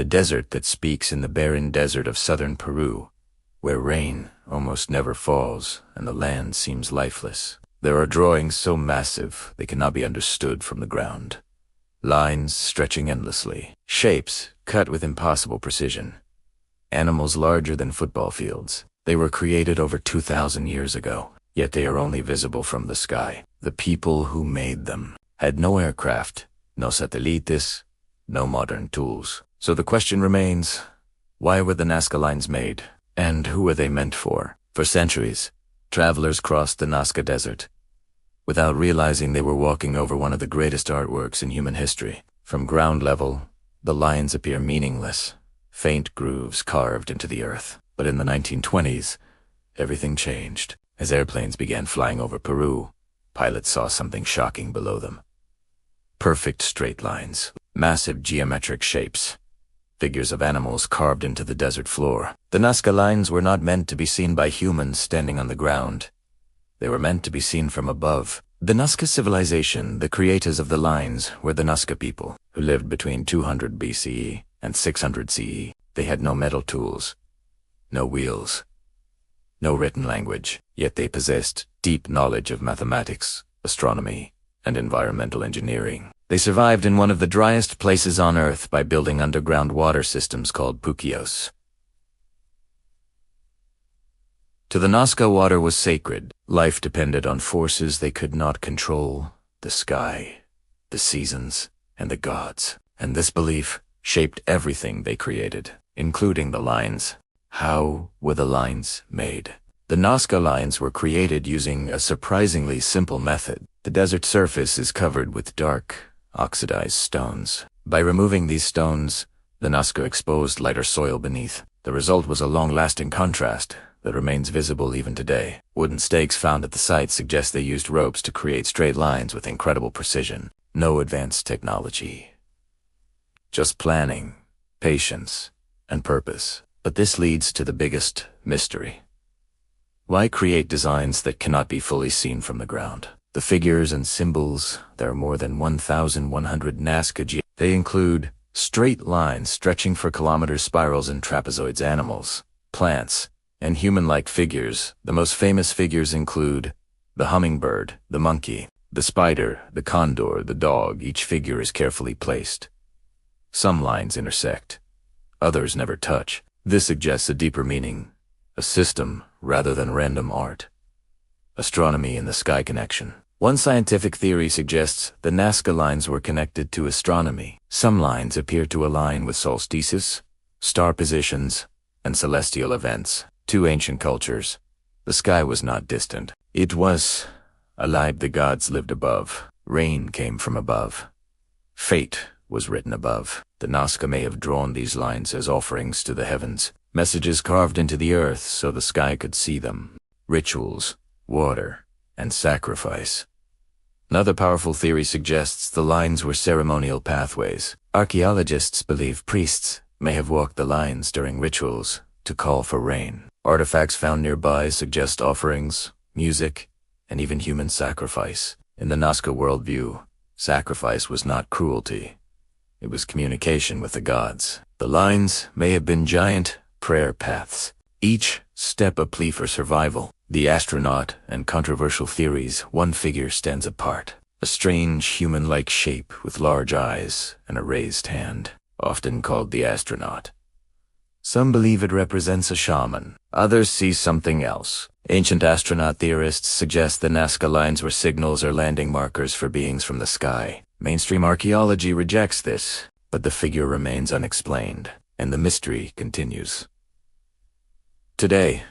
the desert that speaks in the barren desert of southern Peru, where rain almost never falls and the land seems lifeless. There are drawings so massive they cannot be understood from the ground. Lines stretching endlessly, shapes cut with impossible precision, animals larger than football fields. They were created over 2,000 years ago, yet they are only visible from the sky. The people who made them had no aircraft, no satellites, no modern tools. So the question remains, why were the Nazca Lines made, and who were they meant for? For centuries, travelers crossed the Nazca Desert, without realizing they were walking over one of the greatest artworks in human history. From ground level, the lines appear meaningless, faint grooves carved into the earth. But in the 1920s, everything changed. As airplanes began flying over Peru, pilots saw something shocking below them. Perfect straight lines, massive geometric shapes, figures of animals carved into the desert floor. The Nazca Lines were not meant to be seen by humans standing on the ground. They were meant to be seen from above. The Nazca civilization, the creators of the lines, were the Nazca people, who lived between 200 BCE and 600 CE. They had no metal tools, no wheels, no written language, yet they possessed deep knowledge of mathematics, astronomy, and environmental engineering. They survived in one of the driest places on Earth by building underground water systems called puquios. To the Nazca, water was sacred. Life depended on forces they could not control: the sky, the seasons, and the gods. And this belief shaped everything they created, including the lines. How were the lines made? The Nazca Lines were created using a surprisingly simple method. The desert surface is covered with dark, oxidized stones. By removing these stones, the Nazca exposed lighter soil beneath. The result was a long-lasting contrast that remains visible even today. Wooden stakes found at the site suggest they used ropes to create straight lines with incredible precision. No advanced technology. Just planning, patience, and purpose. But this leads to the biggest mystery. Why create designs that cannot be fully seen from the ground? The figures and symbols, there are more than 1,100 Nazca. They include straight lines stretching for kilometers, spirals and trapezoids, animals, plants, and human-like figures. The most famous figures include the hummingbird, the monkey, the spider, the condor, the dog. Each figure is carefully placed. Some lines intersect, others never touch. This suggests a deeper meaning, a system rather than random art. Astronomy and the sky connection. One scientific theory suggests the Nazca Lines were connected to astronomy. Some lines appear to align with solstices, star positions, and celestial events. To ancient cultures, the sky was not distant. It was alive. The gods lived above. Rain came from above. Fate was written above. The Nazca may have drawn these lines as offerings to the heavens, messages carved into the earth so the sky could see them. Rituals, water, and sacrifice. Another powerful theory suggests the lines were ceremonial pathways. Archaeologists believe priests may have walked the lines during rituals to call for rain. Artifacts found nearby suggest offerings, music, and even human sacrifice. In the Nazca worldview, sacrifice was not cruelty. It was communication with the gods. The lines may have been giant prayer paths, each step a plea for survival. The astronaut and controversial theories. One figure stands apart, a strange human-like shape with large eyes and a raised hand, often called the astronaut. Some believe it represents a shaman. Others see something else. Ancient astronaut theorists suggest the Nazca Lines were signals or landing markers for beings from the sky. Mainstream archaeology rejects this, but the figure remains unexplained, and the mystery continues. Today,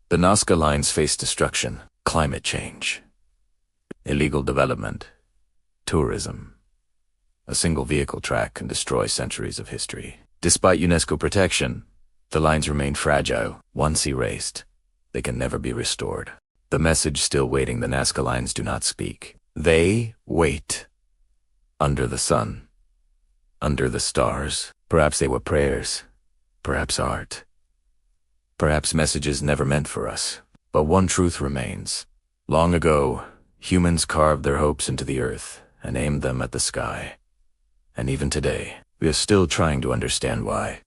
the Nazca Lines face destruction, climate change, illegal development, tourism. A single vehicle track can destroy centuries of history. Despite UNESCO protection, the lines remain fragile. Once erased, they can never be restored. The message still waiting. The Nazca Lines do not speak. They wait. Under the sun, under the stars. Perhaps they were prayers, perhaps art, perhaps messages never meant for us. But one truth remains. Long ago, humans carved their hopes into the earth and aimed them at the sky. And even today, We are still trying to understand why.